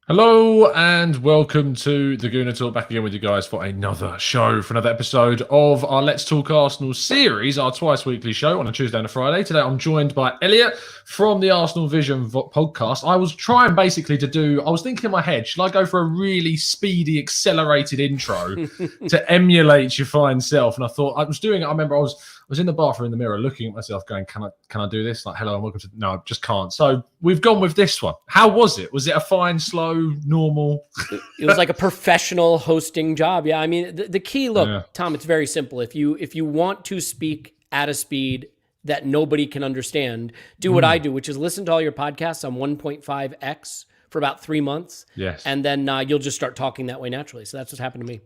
Hello and welcome to the Gooner Talk, back again with you guys for another show, for another episode of our Let's Talk Arsenal series, our twice weekly show on a Tuesday and a Friday. Today I'm joined by Elliot from the Arsenal Vision podcast. I was trying basically I was thinking in my head, should I go for a really speedy, accelerated intro to emulate your fine self? And I thought I was doing it. I remember I was in the bathroom in the mirror looking at myself going, can I do this? Like, hello and welcome to... No, I just can't. So we've gone with this one. How was it? Was it a fine, slow, normal? It was like a professional hosting job. Yeah, I mean, the key, look, Tom, it's very simple. If you want to speak at a speed that nobody can understand, do what I do, which is listen to all your podcasts on 1.5x for about 3 months. Yes. And then you'll just start talking that way naturally. So that's what's happened to me.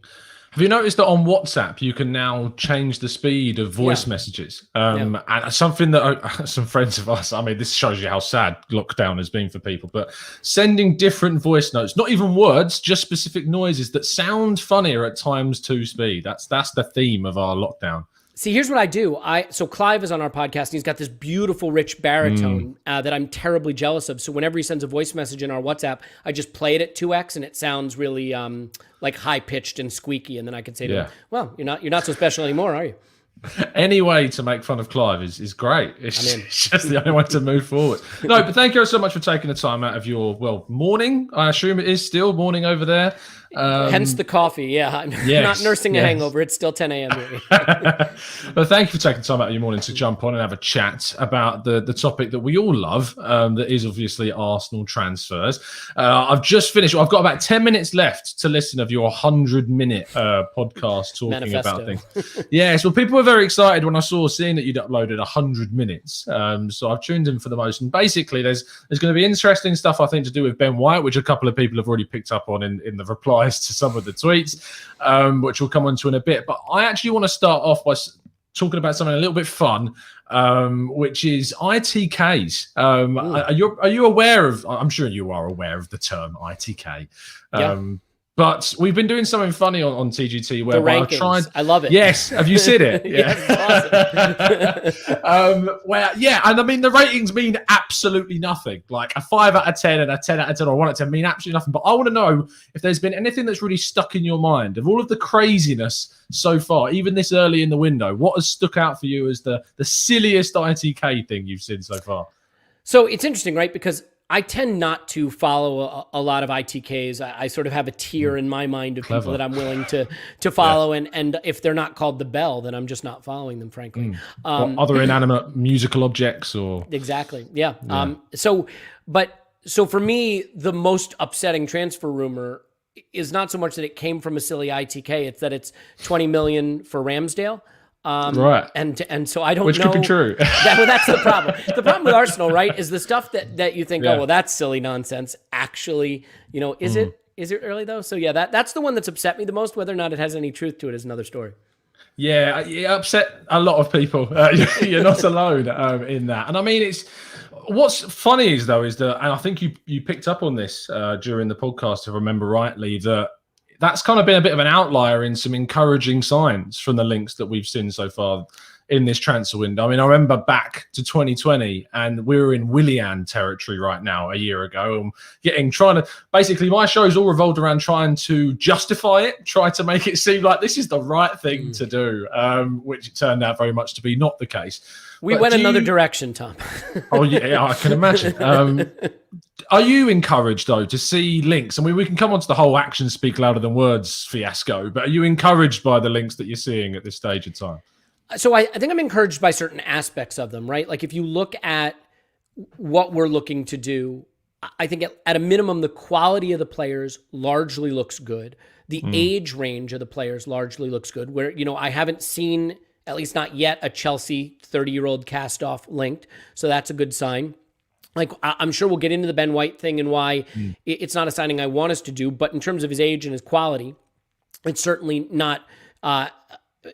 Have you noticed that on WhatsApp, you can now change the speed of voice messages? And something that some friends of us, I mean, this shows you how sad lockdown has been for people, but sending different voice notes, not even words, just specific noises that sound funnier at times 2 speed. That's the theme of our lockdown. See, here's what I do. So Clive is on our podcast, and he's got this beautiful, rich baritone that I'm terribly jealous of. So whenever he sends a voice message in our WhatsApp, I just play it at 2x, and it sounds really like high pitched and squeaky. And then I can say to him, "Well, you're not so special anymore, are you?" Any way to make fun of Clive is great. It's just the only way to move forward. No, but thank you so much for taking the time out of your morning. I assume it is still morning over there. Hence the coffee. Yeah, I'm not nursing a hangover. It's still 10 a.m. But thank you for taking time out of your morning to jump on and have a chat about the topic that we all love, that is obviously Arsenal transfers. I've just finished. I've got about 10 minutes left to listen of your 100-minute podcast talking Manifesto. about things. Yes, well, people were very excited when I seeing that you'd uploaded 100 minutes. So I've tuned in for the most. And basically, there's going to be interesting stuff, I think, to do with Ben White, which a couple of people have already picked up on in the replies to some of the tweets, which we'll come on to in a bit. But I actually want to start off by talking about something a little bit fun, which is ITKs. Are you aware of? I'm sure you are aware of the term ITK. But we've been doing something funny on TGT where I've tried. I love it. Yes, have you seen it? Yes, awesome. And I mean the ratings mean absolutely nothing. Like a 5 out of 10 and a 10 out of 10 or 1 out of 10 mean absolutely nothing. But I want to know if there's been anything that's really stuck in your mind of all of the craziness so far, even this early in the window. What has stuck out for you as the silliest ITK thing you've seen so far? So it's interesting, right? Because I tend not to follow a lot of ITKs. I sort of have a tier in my mind of people that I'm willing to follow. And if they're not called the Bell, then I'm just not following them, frankly. Other inanimate musical objects or... Exactly. Yeah. So for me, the most upsetting transfer rumor is not so much that it came from a silly ITK. It's that it's 20 million for Ramsdale. Right. And so I don't know. Which could be true. That's the problem. The problem with Arsenal, right, is the stuff that you think, oh, well, that's silly nonsense. Actually, is it really though? So that's the one that's upset me the most. Whether or not it has any truth to it is another story. Yeah, it upset a lot of people. You're not alone in that. And I mean, what's funny is that, and I think you picked up on this during the podcast, if I remember rightly, that's kind of been a bit of an outlier in some encouraging signs from the links that we've seen so far in this transfer window. I mean, I remember back to 2020 and we were in Willian territory right now a year ago. Basically my show's all revolved around trying to justify it, try to make it seem like this is the right thing to do, which it turned out very much to be not the case. We went another direction, Tom. Oh yeah, I can imagine. Are you encouraged, though, to see links? I mean, we can come on to the whole actions speak louder than words fiasco, but are you encouraged by the links that you're seeing at this stage of time? So I think I'm encouraged by certain aspects of them, right? Like if you look at what we're looking to do, I think at a minimum, the quality of the players largely looks good. The age range of the players largely looks good, where, I haven't seen, at least not yet, a Chelsea 30-year-old cast-off linked. So that's a good sign. Like, I'm sure we'll get into the Ben White thing and why it's not a signing I want us to do, but in terms of his age and his quality, it's certainly not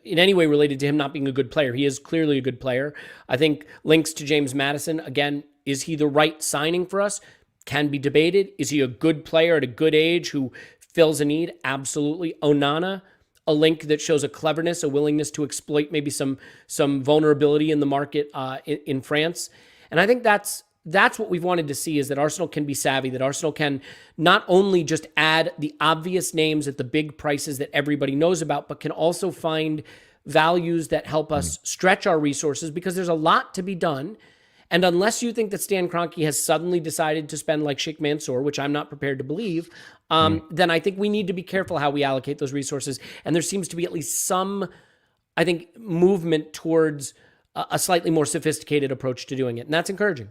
in any way related to him not being a good player. He is clearly a good player. I think links to James Maddison, again, is he the right signing for us? Can be debated. Is he a good player at a good age who fills a need? Absolutely. Onana, a link that shows a cleverness, a willingness to exploit maybe some vulnerability in the market in France. And I think that's what we've wanted to see, is that Arsenal can be savvy, that Arsenal can not only just add the obvious names at the big prices that everybody knows about, but can also find values that help us stretch our resources, because there's a lot to be done. And unless you think that Stan Kroenke has suddenly decided to spend like Sheikh Mansour, which I'm not prepared to believe, then I think we need to be careful how we allocate those resources. And there seems to be at least some, I think, movement towards a slightly more sophisticated approach to doing it. And that's encouraging.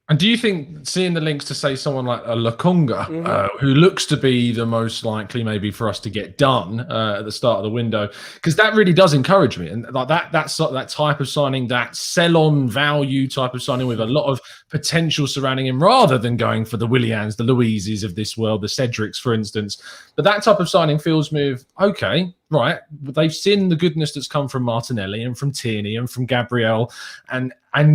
And do you think, seeing the links to, say, someone like a Lokonga, who looks to be the most likely maybe for us to get done at the start of the window, because that really does encourage me, and like that type of signing, that sell-on value type of signing with a lot of potential surrounding him, rather than going for the Willians, the Louises of this world, the Cedrics, for instance. But that type of signing fills me with, okay, right, they've seen the goodness that's come from Martinelli and from Tierney and from Gabriel, and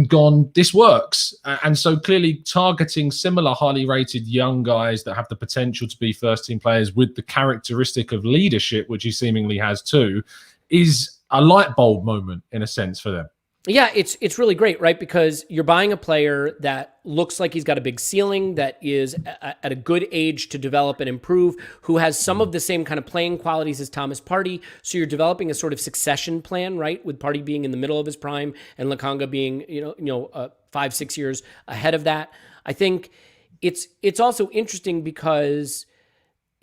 gone, this works. And so clearly targeting similar highly rated young guys that have the potential to be first team players with the characteristic of leadership, which he seemingly has too, is a light bulb moment in a sense for them. Yeah, it's really great, right? Because you're buying a player that looks like he's got a big ceiling, that is at a good age to develop and improve, who has some of the same kind of playing qualities as Thomas Partey. So you're developing a sort of succession plan, right? With Partey being in the middle of his prime and Lokonga being, 5-6 years ahead of that. I think it's also interesting because,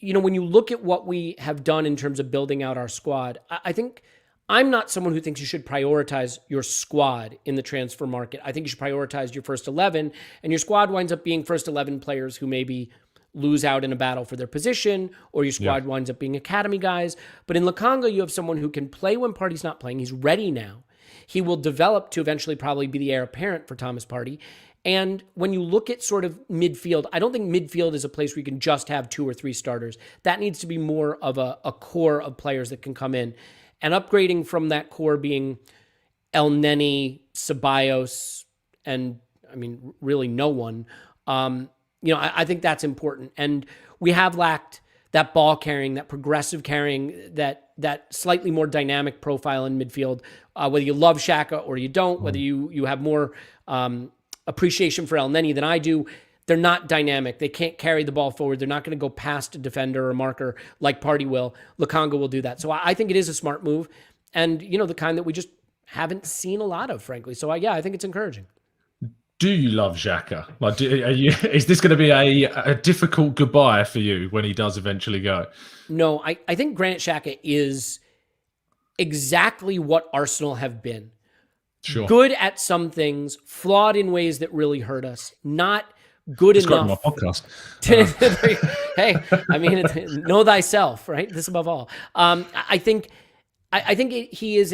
when you look at what we have done in terms of building out our squad, I think I'm not someone who thinks you should prioritize your squad in the transfer market. I think you should prioritize your first 11, and your squad winds up being first 11 players who maybe lose out in a battle for their position, or your squad winds up being academy guys. But in Lokonga, you have someone who can play when Partey's not playing. He's ready now. He will develop to eventually probably be the heir apparent for Thomas Partey. And when you look at sort of midfield, I don't think midfield is a place where you can just have 2 or 3 starters. That needs to be more of a core of players that can come in. And upgrading from that core being El Neni, Ceballos, and really no one, I think that's important. And we have lacked that ball carrying, that progressive carrying, that slightly more dynamic profile in midfield. Whether you love Xhaka or you don't, whether you have more appreciation for El Neni than I do, they're not dynamic. They can't carry the ball forward. They're not going to go past a defender or marker like Partey will. Lokonga will do that. So I think it is a smart move, and the kind that we just haven't seen a lot of, frankly. So I think it's encouraging. Do you love Xhaka? Like, is this going to be a difficult goodbye for you when he does eventually go? No, I think Granit Xhaka is exactly what Arsenal have been. Sure. Good at some things, flawed in ways that really hurt us. Not good enough. My podcast. Hey, know thyself, right? This above all. I think he is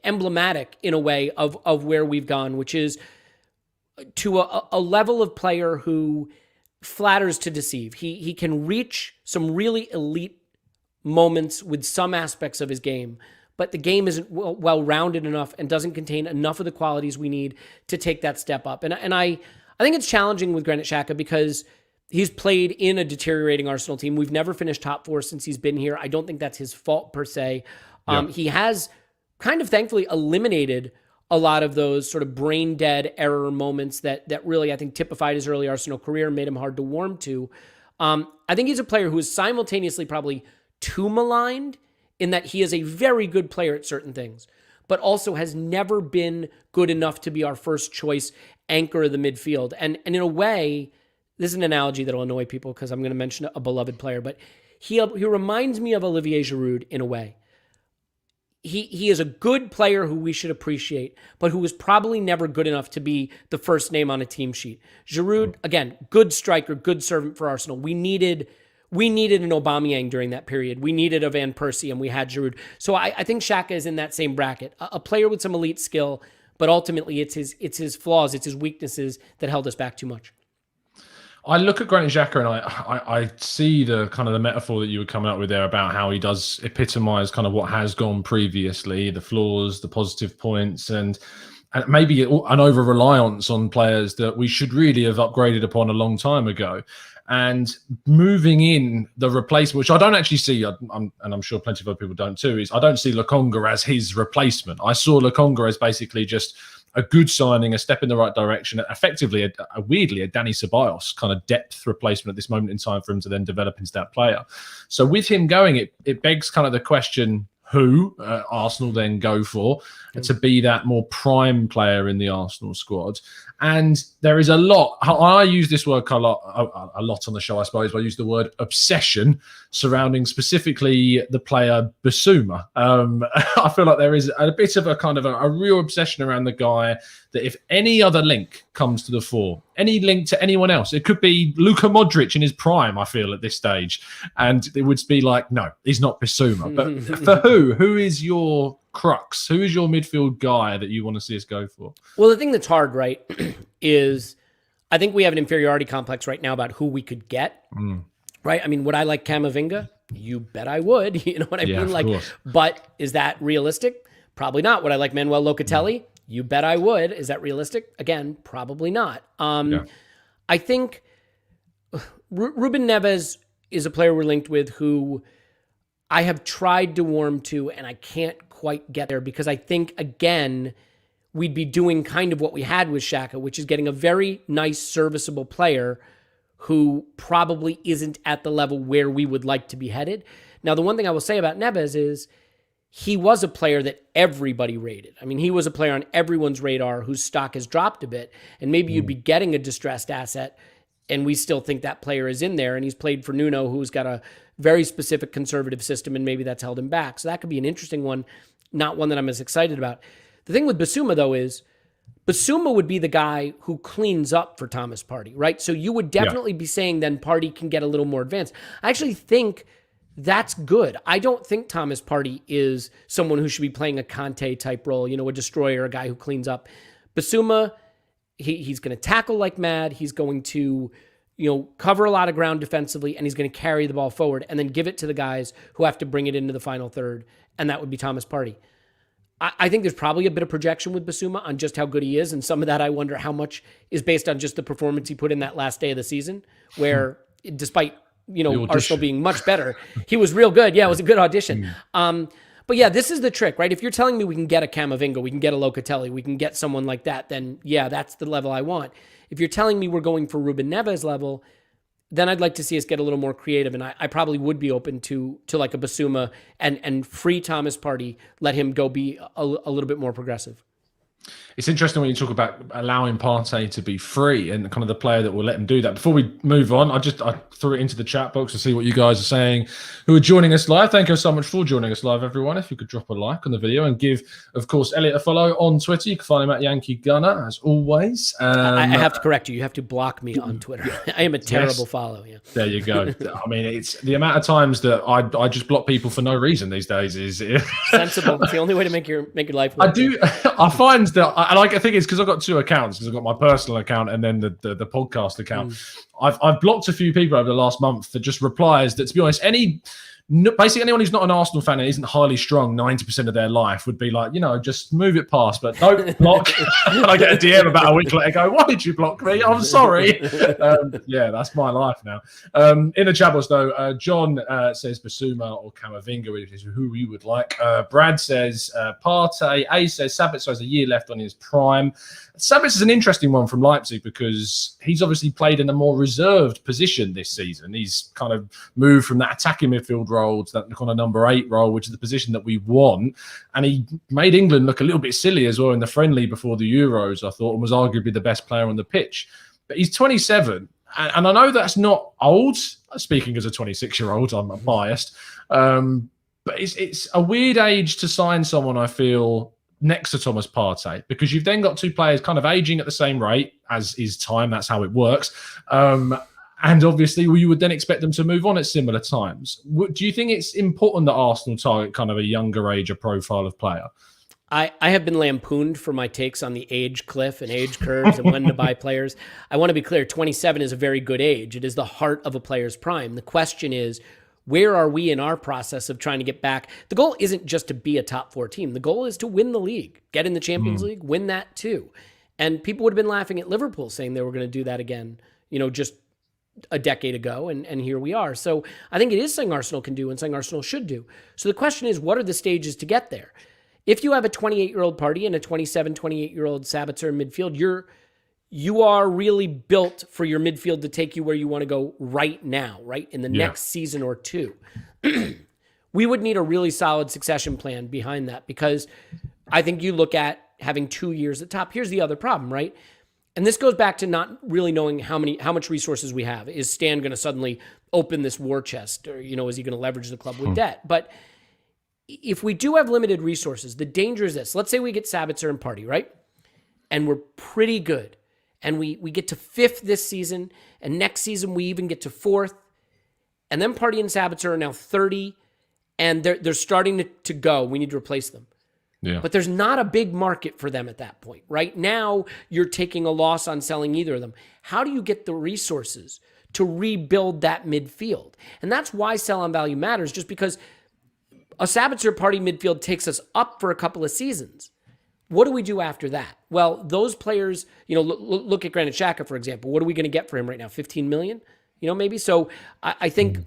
emblematic in a way of where we've gone, which is to a level of player who flatters to deceive. He can reach some really elite moments with some aspects of his game, but the game isn't well-rounded enough and doesn't contain enough of the qualities we need to take that step up. And I think it's challenging with Granit Xhaka because he's played in a deteriorating Arsenal team. We've never finished top 4 since he's been here. I don't think that's his fault per se. He has kind of thankfully eliminated a lot of those sort of brain dead error moments that really, I think, typified his early Arsenal career and made him hard to warm to. I think he's a player who is simultaneously probably too maligned in that he is a very good player at certain things, but also has never been good enough to be our first choice anchor of the midfield. And in a way, this is an analogy that will annoy people because I'm going to mention a beloved player, but he reminds me of Olivier Giroud in a way. He is a good player who we should appreciate, but who was probably never good enough to be the first name on a team sheet. Giroud, again, good striker, good servant for Arsenal. We needed an Aubameyang during that period. We needed a Van Persie, and we had Giroud. So I think Xhaka is in that same bracket. A player with some elite skill, but ultimately it's his flaws, it's his weaknesses that held us back too much. I look at Granit Xhaka and I see the kind of the metaphor that you were coming up with there about how he does epitomise kind of what has gone previously, the flaws, the positive points, and maybe an over-reliance on players that we should really have upgraded upon a long time ago. And moving in the replacement, which I don't actually see, and I'm sure plenty of other people don't too, is I don't see Lokonga as his replacement. I saw Lokonga as basically just a good signing, a step in the right direction, effectively weirdly a Danny Ceballos kind of depth replacement at this moment in time for him to then develop into that player. So with him going, it begs kind of the question, who Arsenal then go for to be that more prime player in the Arsenal squad. And there is a lot, I use this word a lot on the show, I suppose, but I use the word obsession surrounding specifically the player Bissouma. I feel like there is a bit of a kind of a real obsession around the guy that if any other link comes to the fore, any link to anyone else, it could be Luka Modric in his prime, I feel, at this stage. And it would be like, no, he's not Bissouma. But for who is your crux? Who is your midfield guy that you want to see us go for? Well, the thing that's hard, right, is I think we have an inferiority complex right now about who we could get, right? I mean, would I like Camavinga? You bet I would. You know what I mean? Like, but is that realistic? Probably not. Would I like Manuel Locatelli? You bet I would. Is that realistic? Again, probably not. I think Ruben Neves is a player we're linked with who I have tried to warm to, and I can't quite get there because I think, again, we'd be doing kind of what we had with Xhaka, which is getting a very nice, serviceable player who probably isn't at the level where we would like to be headed. Now, the one thing I will say about Neves is he was a player that everybody rated. I mean, he was a player on everyone's radar whose stock has dropped a bit, and maybe you'd be getting a distressed asset, and we still think that player is in there, and he's played for Nuno, who's got a very specific conservative system, and maybe that's held him back. So that could be an interesting one, not one that I'm as excited about. The thing with Bissouma, though, is Bissouma would be the guy who cleans up for Thomas Partey, right? So you would definitely be saying then Partey can get a little more advanced. I actually think that's good. I don't think Thomas Partey is someone who should be playing a Conte-type role, you know, a destroyer, a guy who cleans up. Bissouma, he's going to tackle like mad. He's going to, you know, cover a lot of ground defensively, and he's going to carry the ball forward and then give it to the guys who have to bring it into the final third, and that would be Thomas Partey. I think there's probably a bit of projection with Bissouma on just how good he is, and some of that I wonder how much is based on just the performance he put in that last day of the season, where despite, you know, Arsenal being much better, he was real good. Yeah, it was a good audition. But yeah, this is the trick, right? If you're telling me we can get a Camavinga, we can get a Locatelli, we can get someone like that, then yeah, that's the level I want. If you're telling me we're going for Ruben Neves level, then I'd like to see us get a little more creative, and I probably would be open to like a Bissouma and free Thomas Partey, let him go be a little bit more progressive. It's interesting when you talk about allowing Partey to be free and kind of the player that will let him do that. Before we move on, I threw it into the chat box to see what you guys are saying who are joining us live. Thank you so much for joining us live, everyone. If you could drop a like on the video and give, of course, Elliot a follow on Twitter. You can find him at Yankee Gunner, as always. I have to correct you. You have to block me on Twitter. I am a terrible follow. Yeah. There you go. I mean, it's the amount of times that I just block people for no reason these days is sensible. It's the only way to make your life work. I find that I think it's because I've got two accounts, because I've got my personal account and then the podcast account. I've blocked a few people over the last month for just replies that, to be honest, basically anyone who's not an Arsenal fan and isn't highly strung 90% of their life would be like, you know, just move it past, but don't block. And I get a DM about a week later, go, why did you block me? I'm sorry. Yeah, that's my life now. In the chat box, though, John says Bissouma or Camavinga, which is who we would like. Brad says Partey. A says Sabitzer has a year left on his prime. Sabitzer is an interesting one from Leipzig because he's obviously played in a more reserved position this season. He's kind of moved from that attacking midfield role to that kind of number 8 role, which is the position that we want. And he made England look a little bit silly as well in the friendly before the Euros, I thought, and was arguably the best player on the pitch. But he's 27, and I know that's not old. Speaking as a 26-year-old, I'm biased. But it's a weird age to sign someone, I feel, next to Thomas Partey, because you've then got two players kind of aging at the same rate as is time. That's how it works. And obviously, you would then expect them to move on at similar times. Do you think it's important that Arsenal target kind of a younger age, a profile of player? I have been lampooned for my takes on the age cliff and age curves and when to buy players. I want to be clear, 27 is a very good age. It is the heart of a player's prime. The question is, where are we in our process of trying to get back? The goal isn't just to be a top 4 team. The goal is to win the league, get in the Champions League, win that too. And people would have been laughing at Liverpool saying they were going to do that again, you know, just a decade ago, and here we are. So I think it is something Arsenal can do and something Arsenal should do. So the question is, what are the stages to get there? If you have a 28-year-old Party and a 27, 28-year-old Sabitzer in midfield, you are really built for your midfield to take you where you want to go right now, right? In the next season or two. We would need a really solid succession plan behind that, because I think you look at having 2 years at top. Here's the other problem, right? And this goes back to not really knowing how much resources we have. Is Stan going to suddenly open this war chest, or, is he going to leverage the club with debt? But if we do have limited resources, the danger is this. Let's say we get Sabitzer and Party, right? And we're pretty good. And we get to 5th this season, and next season we even get to 4th. And then Party and Sabitzer are now 30, and they're starting to go. We need to replace them. Yeah. But there's not a big market for them at that point. Right now, you're taking a loss on selling either of them. How do you get the resources to rebuild that midfield? And that's why sell-on value matters, just because a Sabitzer Party midfield takes us up for a couple of seasons. What do we do after that? Well, those players, look at Granit Xhaka, for example. What are we going to get for him right now? 15 million? Maybe? So I think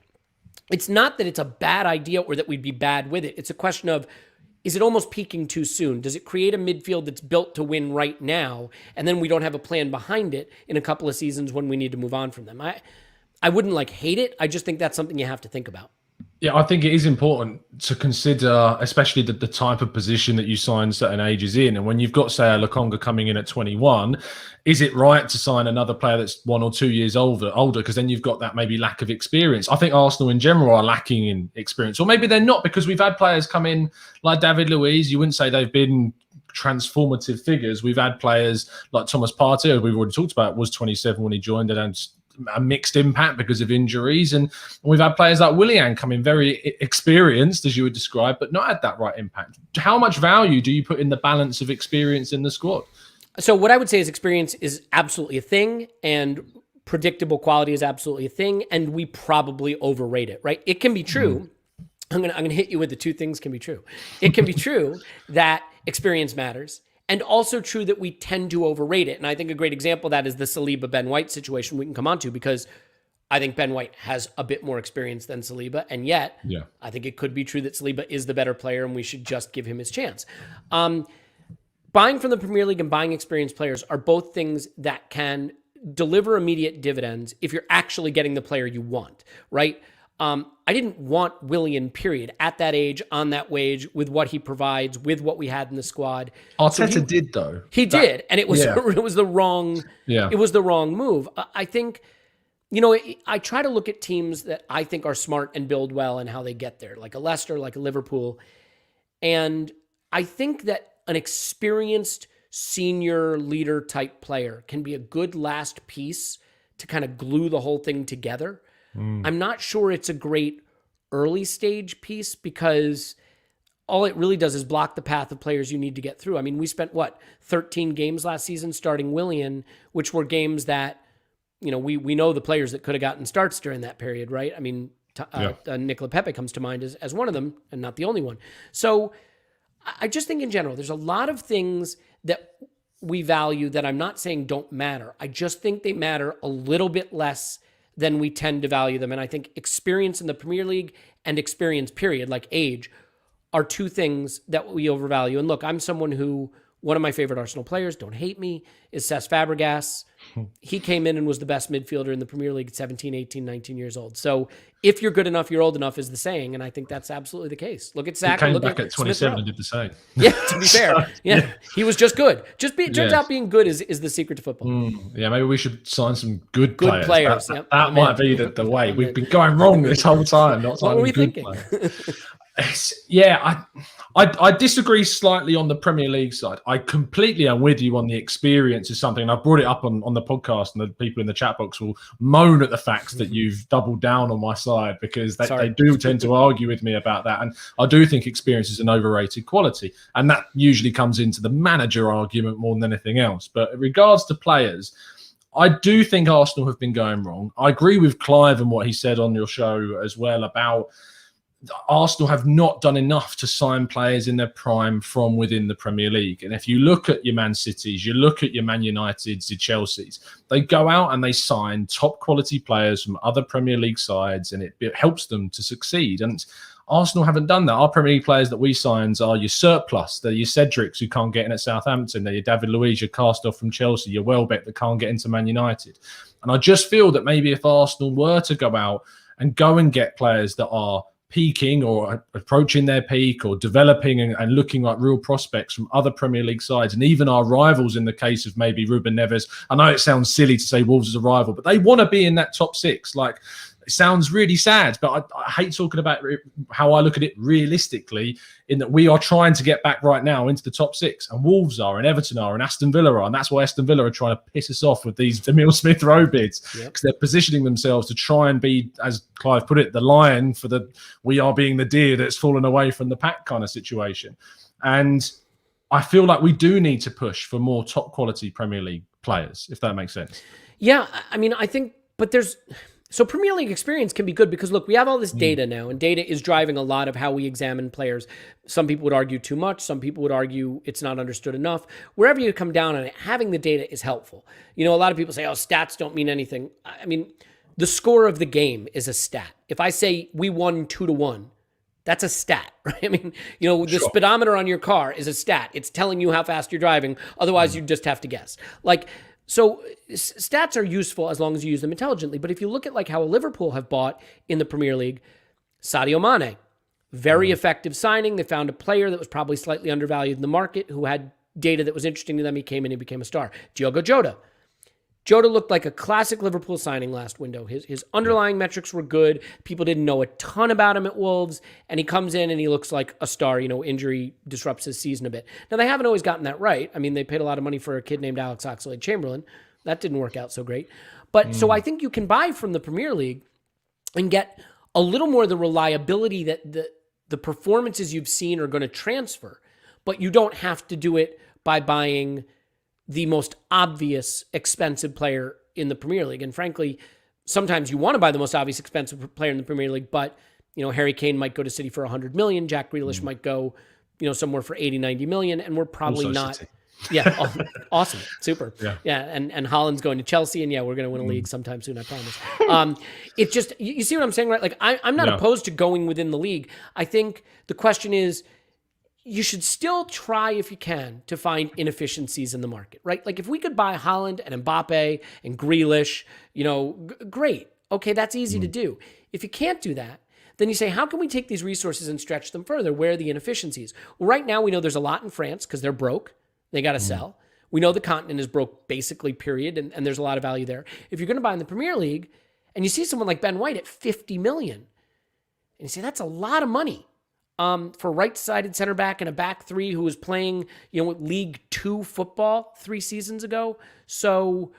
it's not that it's a bad idea or that we'd be bad with it. It's a question of, is it almost peaking too soon? Does it create a midfield that's built to win right now, and then we don't have a plan behind it in a couple of seasons when we need to move on from them? I wouldn't hate it. I just think that's something you have to think about. Yeah, I think it is important to consider, especially the type of position that you sign certain ages in. And when you've got, say, a Lokonga coming in at 21, is it right to sign another player that's 1 or 2 years older? Because then you've got that maybe lack of experience. I think Arsenal in general are lacking in experience, or maybe they're not, because we've had players come in like David Luiz. You wouldn't say they've been transformative figures. We've had players like Thomas Partey, who we've already talked about, was 27 when he joined, and a mixed impact because of injuries. And we've had players like Willian come in very experienced, as you would describe, but not had that right impact. How much value do you put in the balance of experience in the squad? So what I would say is experience is absolutely a thing, and predictable quality is absolutely a thing, and we probably overrate it, right? It can be true. I'm gonna hit you with the two things can be true. It can be true that experience matters, and also true that we tend to overrate it. And I think a great example of that is the Seliba Ben White situation we can come on to, because I think Ben White has a bit more experience than Seliba. And yet, I think it could be true that Seliba is the better player and we should just give him his chance. Buying from the Premier League and buying experienced players are both things that can deliver immediate dividends if you're actually getting the player you want, right? I didn't want Willian, period, at that age, on that wage, with what he provides, with what we had in the squad. Arteta did, though. He did, and it was it was the wrong it was the wrong move. I think, I try to look at teams that I think are smart and build well and how they get there, like a Leicester, like a Liverpool, and I think that an experienced senior leader type player can be a good last piece to kind of glue the whole thing together. I'm not sure it's a great early stage piece, because all it really does is block the path of players you need to get through. I mean, we spent 13 games last season starting Willian, which were games that, we know the players that could have gotten starts during that period, right? I mean, Nicola Pepe comes to mind as one of them, and not the only one. So I just think in general, there's a lot of things that we value that I'm not saying don't matter. I just think they matter a little bit less than we tend to value them. And I think experience in the Premier League and experience, period, like age, are two things that we overvalue. And look, I'm someone who, one of my favorite Arsenal players, don't hate me, is Cesc Fabregas. He came in and was the best midfielder in the Premier League at 17, 18, 19 years old. So if you're good enough, you're old enough is the saying. And I think that's absolutely the case. Look at Saka. He came back at 27 and did the same. Yeah, to be fair. Yeah, he was just good. Turns out being good is the secret to football. Yeah, maybe we should sign some good players. That might be the way. We've been going wrong this whole time, not signing good players. I disagree slightly on the Premier League side. I completely am with you on the experience is something, and I brought it up on the podcast, and the people in the chat box will moan at the fact that you've doubled down on my side, because they do tend to argue with me about that. And I do think experience is an overrated quality, and that usually comes into the manager argument more than anything else. But in regards to players, I do think Arsenal have been going wrong. I agree with Clive and what he said on your show as well about Arsenal have not done enough to sign players in their prime from within the Premier League. And if you look at your Man Cities, you look at your Man Uniteds, your Chelseas, they go out and they sign top quality players from other Premier League sides, and it helps them to succeed. And Arsenal haven't done that. Our Premier League players that we signed are your surplus. They're your Cedrics who can't get in at Southampton. They're your David Luiz, your cast off from Chelsea, your Welbeck that can't get into Man United. And I just feel that maybe if Arsenal were to go out and go and get players that are peaking or approaching their peak or developing and looking like real prospects from other Premier League sides, and even our rivals in the case of maybe Ruben Neves. I know it sounds silly to say Wolves is a rival, but they want to be in that top six. Like, it sounds really sad, but I hate talking about how I look at it realistically, in that we are trying to get back right now into the top six, and Wolves are, and Everton are, and Aston Villa are, and that's why Aston Villa are trying to piss us off with these Emile Smith Rowe bids, because they're positioning themselves to try and be, as Clive put it, the lion for the we are being the deer that's fallen away from the pack kind of situation. And I feel like we do need to push for more top quality Premier League players, if that makes sense. Yeah, I mean, I think, but so Premier League experience can be good because, look, we have all this data now, and data is driving a lot of how we examine players. Some people would argue too much. Some people would argue it's not understood enough. Wherever you come down on it, having the data is helpful. You know, a lot of people say, oh, stats don't mean anything. I mean, the score of the game is a stat. If I say we won 2-1, that's a stat, right? I mean, you know, the speedometer on your car is a stat. It's telling you how fast you're driving. Otherwise, you just have to guess. Like, so stats are useful as long as you use them intelligently. But if you look at like how Liverpool have bought in the Premier League, Sadio Mane, very effective signing. They found a player that was probably slightly undervalued in the market who had data that was interesting to them. He came in and became a star. Diogo Jota. Jota looked like a classic Liverpool signing last window. His underlying metrics were good. People didn't know a ton about him at Wolves, and he comes in and he looks like a star. You know, injury disrupts his season a bit. Now, they haven't always gotten that right. I mean, they paid a lot of money for a kid named Alex Oxlade-Chamberlain. That didn't work out so great. But so I think you can buy from the Premier League and get a little more of the reliability that the performances you've seen are going to transfer, but you don't have to do it by buying the most obvious expensive player in the Premier League. And frankly, sometimes you want to buy the most obvious expensive player in the Premier League, but, you know, Harry Kane might go to City for 100 million. Jack Grealish might go, you know, somewhere for 80, 90 million. And we're probably Also not. City. Yeah. Awesome. Super. Yeah. And Holland's going to Chelsea, and we're going to win a league sometime soon, I promise. It's just, you see what I'm saying, right? Like, I'm not opposed to going within the league. I think the question is, you should still try, if you can, to find inefficiencies in the market, right? Like, if we could buy Haaland and Mbappe and Grealish, you know, great. Okay, that's easy to do. If you can't do that, then you say, how can we take these resources and stretch them further? Where are the inefficiencies? Well, right now we know there's a lot in France because they're broke. They got to sell. We know the continent is broke, basically, period, and there's a lot of value there. If you're going to buy in the Premier League and you see someone like Ben White at 50 million, and you say, that's a lot of money. For right-sided center back and a back three who was playing, you know, League 2 football 3 seasons ago. So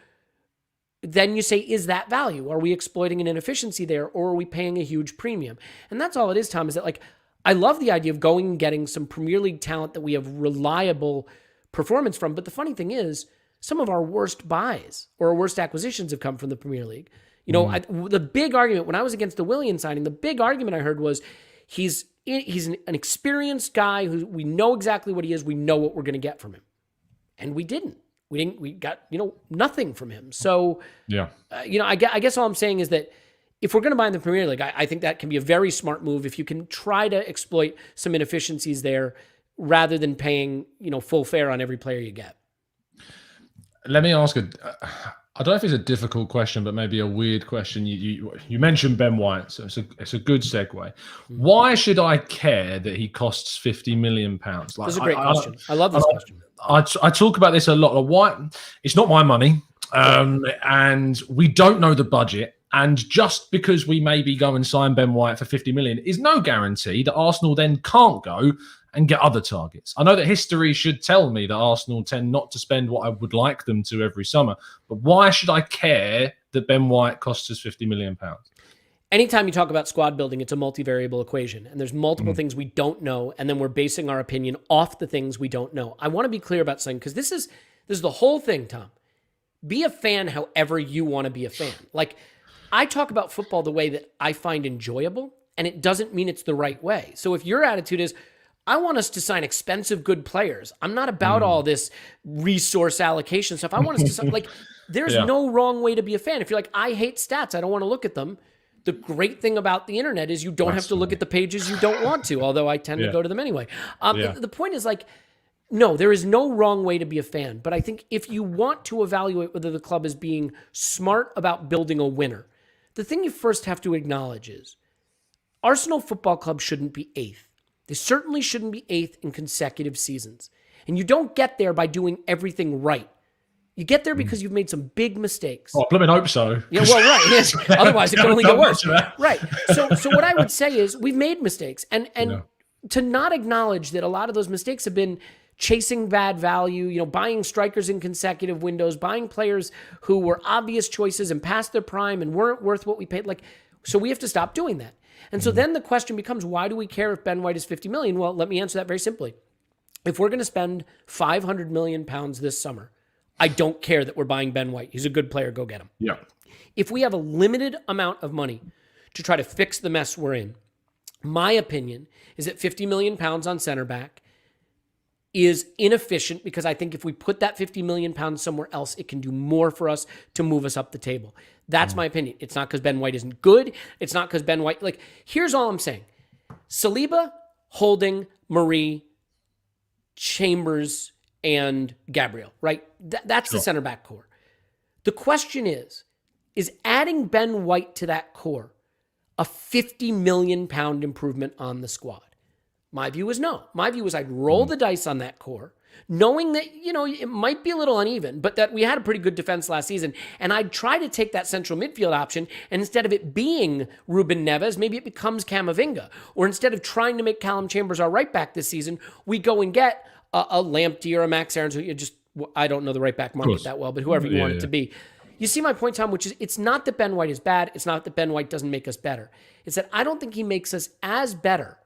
then you say, is that value? Are we exploiting an inefficiency there, or are we paying a huge premium? And that's all it is, Tom, is that, like, I love the idea of going and getting some Premier League talent that we have reliable performance from. But the funny thing is, some of our worst buys or our worst acquisitions have come from the Premier League. You know, the big argument, when I was against the Willian signing, the big argument I heard was he's an experienced guy who we know exactly what he is. We know what we're going to get from him. And we didn't. We got, you know, nothing from him. So, you know, I guess all I'm saying is that if we're going to buy in the Premier League, I think that can be a very smart move if you can try to exploit some inefficiencies there rather than paying, you know, full fare on every player you get. Let me ask I don't know if it's a difficult question, but maybe a weird question. You mentioned Ben White, so it's a good segue. Why should I care that he costs £50 million? Like, That's a great question. I love this question. I talk about this a lot. Why? It's not my money, and we don't know the budget. And just because we maybe go and sign Ben White for 50 million is no guarantee that Arsenal then can't go and get other targets. I know that history should tell me that Arsenal tend not to spend what I would like them to every summer, but why should I care that Ben White costs us £50 million? Anytime you talk about squad building, it's a multivariable equation, and there's multiple things we don't know, and then we're basing our opinion off the things we don't know. I want to be clear about something, because this is the whole thing, Tom. Be a fan however you want to be a fan. Like, I talk about football the way that I find enjoyable, and it doesn't mean it's the right way. So if your attitude is, I want us to sign expensive, good players, I'm not about all this resource allocation stuff. I want us to sign, like, there's no wrong way to be a fan. If you're like, I hate stats, I don't want to look at them. The great thing about the internet is you don't have to look at the pages you don't want to, although I tend to go to them anyway. The point is, like, no, there is no wrong way to be a fan. But I think if you want to evaluate whether the club is being smart about building a winner, the thing you first have to acknowledge is Arsenal Football Club shouldn't be 8th. They certainly shouldn't be 8th in consecutive seasons. And you don't get there by doing everything right. You get there because you've made some big mistakes. Oh, I blooming hope so. Yeah, well, right. Yes. Otherwise, it can only get worse. Right. So what I would say is we've made mistakes. And to not acknowledge that a lot of those mistakes have been chasing bad value, buying strikers in consecutive windows, buying players who were obvious choices and past their prime and weren't worth what we paid. So we have to stop doing that. And so then the question becomes, why do we care if Ben White is 50 million? Well, let me answer that very simply. If we're going to spend 500 million pounds this summer, I don't care that we're buying Ben White. He's a good player. Go get him. Yeah. If we have a limited amount of money to try to fix the mess we're in, my opinion is that 50 million pounds on center back is inefficient, because I think if we put that 50 million pounds somewhere else, it can do more for us to move us up the table. That's my opinion. It's not because Ben White isn't good. It's not because Ben White, here's all I'm saying. Seliba, Holding, Marie, Chambers, and Gabriel, right? That's the center back core. The question is adding Ben White to that core a 50 million pound improvement on the squad? My view is no. My view is I'd roll the dice on that core, knowing that, it might be a little uneven, but that we had a pretty good defense last season. And I'd try to take that central midfield option, and instead of it being Ruben Neves, maybe it becomes Camavinga. Or instead of trying to make Callum Chambers our right back this season, we go and get a Lamptey or a Max Aarons, who I don't know the right back market that well, but whoever you want it to be. You see my point, Tom, which is it's not that Ben White is bad. It's not that Ben White doesn't make us better. It's that I don't think he makes us as better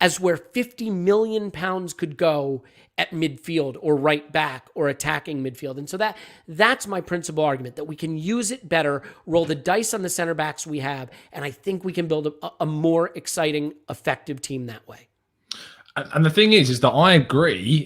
as where 50 million pounds could go at midfield or right back or attacking midfield. And so that's my principal argument, that we can use it better, roll the dice on the center backs we have, and I think we can build a more exciting, effective team that way. And the thing is that I agree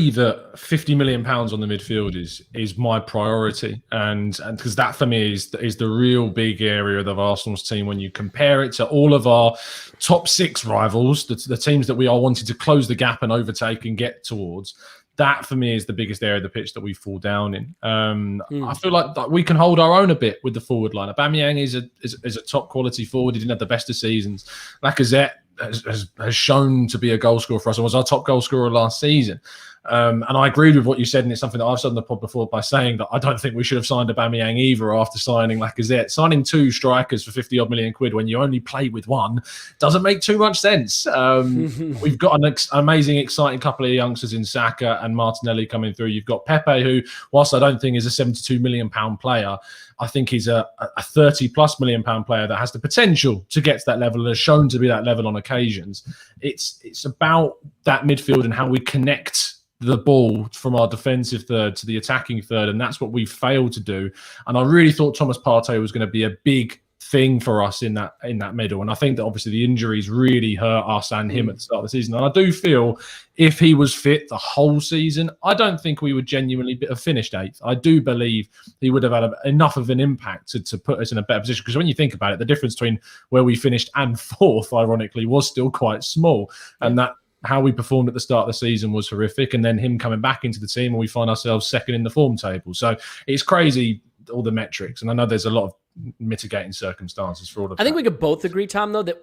that 50 million pounds on the midfield is my priority, and because that for me is the real big area of Arsenal's team when you compare it to all of our top 6 rivals, the teams that we are wanting to close the gap and overtake and get towards. That for me is the biggest area of the pitch that we fall down in. I feel like we can hold our own a bit with the forward line. Aubameyang is a top quality forward. He didn't have the best of seasons. Lacazette has shown to be a goal scorer for us and was our top goal scorer last season. And I agreed with what you said, and it's something that I've said on the pod before by saying that I don't think we should have signed Aubameyang either after signing Lacazette. Signing 2 strikers for 50 odd million quid when you only play with one doesn't make too much sense. We've got an amazing, exciting couple of youngsters in Saka and Martinelli coming through. You've got Pepe, who, whilst I don't think is a 72 million pound player, I think he's a 30 plus million pound player that has the potential to get to that level and has shown to be that level on occasions. It's about that midfield and how we connect the ball from our defensive third to the attacking third, and that's what we failed to do. And I really thought Thomas Partey was going to be a big thing for us in that middle. And I think that obviously the injuries really hurt us and him at the start of the season. And I do feel if he was fit the whole season, I don't think we would genuinely have finished 8th. I do believe he would have had enough of an impact to put us in a better position. Because when you think about it, the difference between where we finished and 4th, ironically, was still quite small. And that how we performed at the start of the season was horrific. And then him coming back into the team and we find ourselves 2nd in the form table. So it's crazy, all the metrics. And I know there's a lot of mitigating circumstances for all of that. I think we could both agree, Tom, though, that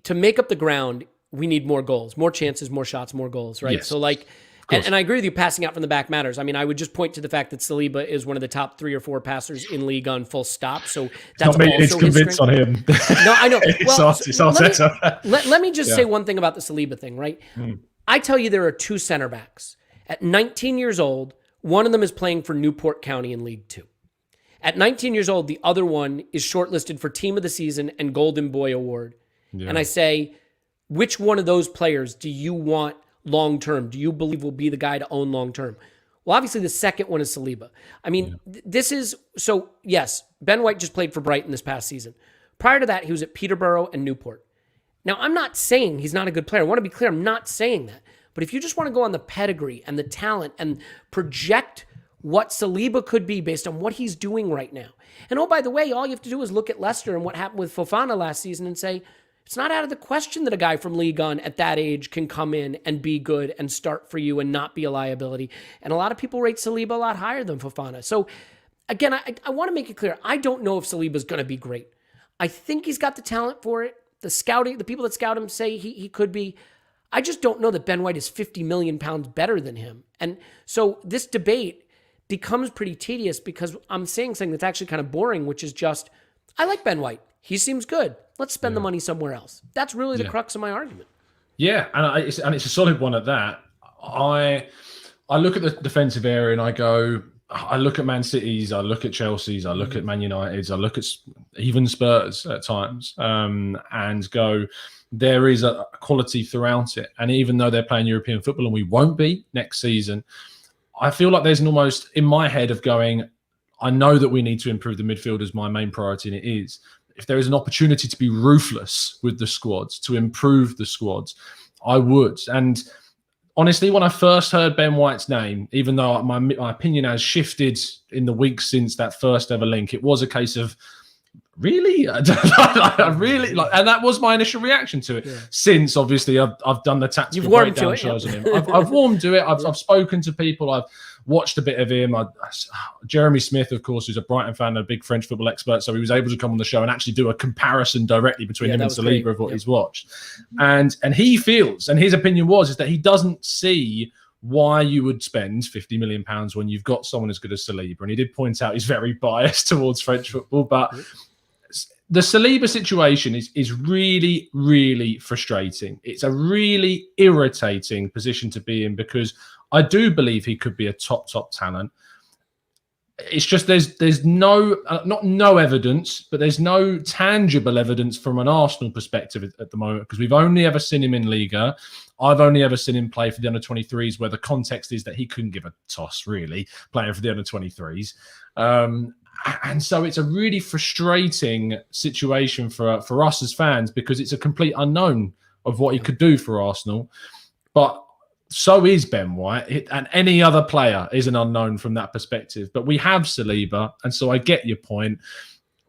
to make up the ground, we need more goals, more chances, more shots, more goals, right? Yes. So and I agree with you, passing out from the back matters. I mean, I would just point to the fact that Seliba is one of the top 3 or 4 passers in league on full stop. So that's not me, it's convinced on him. No, I know. Well, it's Arteta. Let me just say one thing about the Seliba thing, right? I tell you, there are 2 center backs. At 19 years old, one of them is playing for Newport County in League 2. At 19 years old, the other one is shortlisted for Team of the Season and Golden Boy Award. Yeah. And I say, which one of those players do you want long-term? Do you believe will be the guy to own long-term? Well, obviously the second one is Seliba. I mean, yes, Ben White just played for Brighton this past season. Prior to that, he was at Peterborough and Newport. Now, I'm not saying he's not a good player. I want to be clear. I'm not saying that. But if you just want to go on the pedigree and the talent and project what Seliba could be based on what he's doing right now. And oh, by the way, all you have to do is look at Leicester and what happened with Fofana last season and say, it's not out of the question that a guy from Ligue 1 at that age can come in and be good and start for you and not be a liability. And a lot of people rate Seliba a lot higher than Fofana. So again, I want to make it clear. I don't know if Saliba's going to be great. I think he's got the talent for it. The people that scout him say he could be. I just don't know that Ben White is 50 million pounds better than him. And so this debate becomes pretty tedious because I'm saying something that's actually kind of boring, which is just, I like Ben White. He seems good. Let's spend the money somewhere else. That's really the crux of my argument. Yeah, and it's a solid one at that. I look at the defensive area and I look at Man City's, I look at Chelsea's, I look at Man United's, I look at even Spurs at times, and go, there is a quality throughout it. And even though they're playing European football and we won't be next season, I feel like there's an almost in my head of going, I know that we need to improve the midfielders, my main priority, and it is. If there is an opportunity to be ruthless with the squads, to improve the squads, I would. And honestly, when I first heard Ben White's name, even though my opinion has shifted in the weeks since that first ever link, it was a case of, really? I really and that was my initial reaction to it. Yeah. Since obviously I've done the tactical breakdown shows on him. I've warmed to it. I've spoken to people. I've watched a bit of him. Jeremy Smith, of course, who's a Brighton fan and a big French football expert, so he was able to come on the show and actually do a comparison directly between him and Seliba of what he's watched. And he feels, and his opinion is that he doesn't see why you would spend £50 million when you've got someone as good as Seliba. And he did point out he's very biased towards French football, but the Seliba situation is really, really frustrating. It's a really irritating position to be in because I do believe he could be a top talent. It's just there's no, not no evidence, but there's no tangible evidence from an Arsenal perspective at the moment because we've only ever seen him in Liga. I've only ever seen him play for the under-23s where the context is that he couldn't give a toss, really, playing for the under-23s. And so it's a really frustrating situation for us as fans because it's a complete unknown of what he could do for Arsenal. But so is Ben White, and any other player is an unknown from that perspective. But we have Seliba, and so I get your point.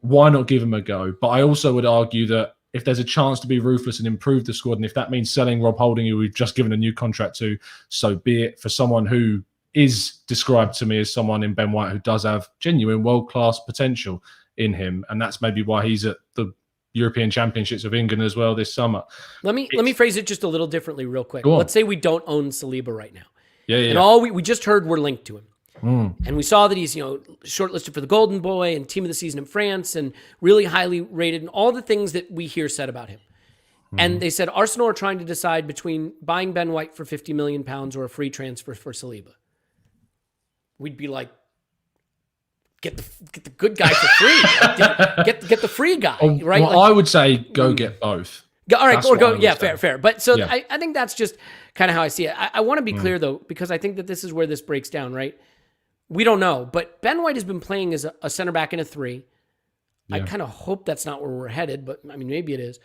Why not give him a go? But I also would argue that if there's a chance to be ruthless and improve the squad, and if that means selling Rob Holding, who we've just given a new contract to, so be it, for someone who is described to me as someone in Ben White who does have genuine world-class potential in him. And that's maybe why he's at the European Championships of England as well this summer. Let me phrase it just a little differently real quick. Let's say we don't own Seliba right now. And all we just heard we're linked to him. And we saw that he's, shortlisted for the Golden Boy and Team of the Season in France and really highly rated and all the things that we hear said about him. And they said Arsenal are trying to decide between buying Ben White for £50 million or a free transfer for Seliba. We'd be like, get the good guy for free. Get the free guy, right? Well, I would say go get both. All right, or go. Yeah, fair. But so I think that's just kind of how I see it. I want to be clear though, because I think that this is where this breaks down, right? We don't know, but Ben White has been playing as a center back in a 3. I kind of hope that's not where we're headed, but I mean maybe it is.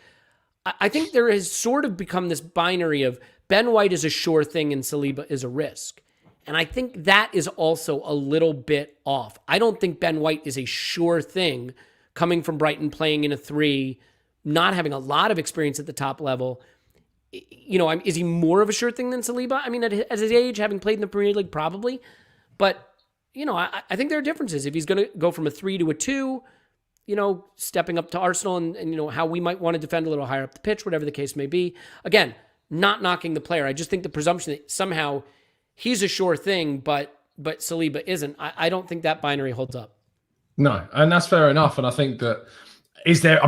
I think there has sort of become this binary of Ben White is a sure thing and Seliba is a risk. And I think that is also a little bit off. I don't think Ben White is a sure thing coming from Brighton, playing in a 3, not having a lot of experience at the top level. Is he more of a sure thing than Seliba? I mean, at his age, having played in the Premier League, probably. But, I think there are differences. If he's going to go from a 3 to a 2, stepping up to Arsenal and how we might want to defend a little higher up the pitch, whatever the case may be. Again, not knocking the player. I just think the presumption that somehow he's a sure thing, but Seliba isn't. I don't think that binary holds up. No, and that's fair enough. And I think that is there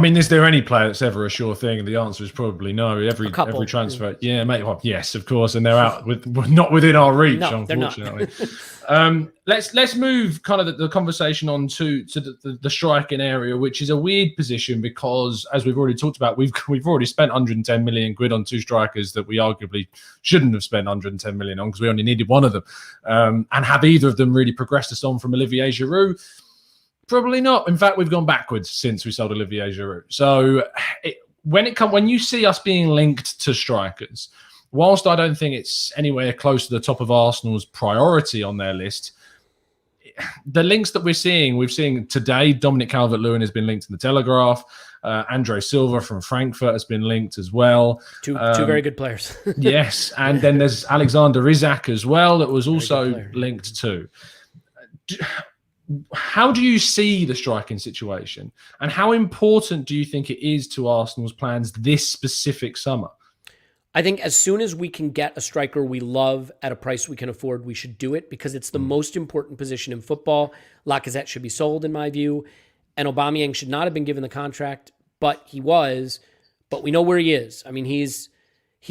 any player that's ever a sure thing? And the answer is probably no. Every transfer, mate. Well, yes, of course, and they're out not within our reach, unfortunately. Let's move kind of the conversation on to the striking area, which is a weird position because, as we've already talked about, we've already spent 110 million quid on 2 strikers that we arguably shouldn't have spent 110 million on because we only needed one of them. And have either of them really progressed us on from Olivier Giroud? Probably not. In fact, we've gone backwards since we sold Olivier Giroud. So when you see us being linked to strikers, whilst I don't think it's anywhere close to the top of Arsenal's priority on their list, the links that we're seeing today, Dominic Calvert-Lewin has been linked in the Telegraph. Andre Silva from Frankfurt has been linked as well. Two very good players. Yes, and then there's Alexander Isak as well that was also linked too. How do you see the striking situation, and how important do you think it is to Arsenal's plans this specific summer? I think as soon as we can get a striker we love at a price we can afford, we should do it, because it's the most important position in football. Lacazette should be sold, in my view, and Aubameyang should not have been given the contract, but he was. But we know where he is. I mean, he's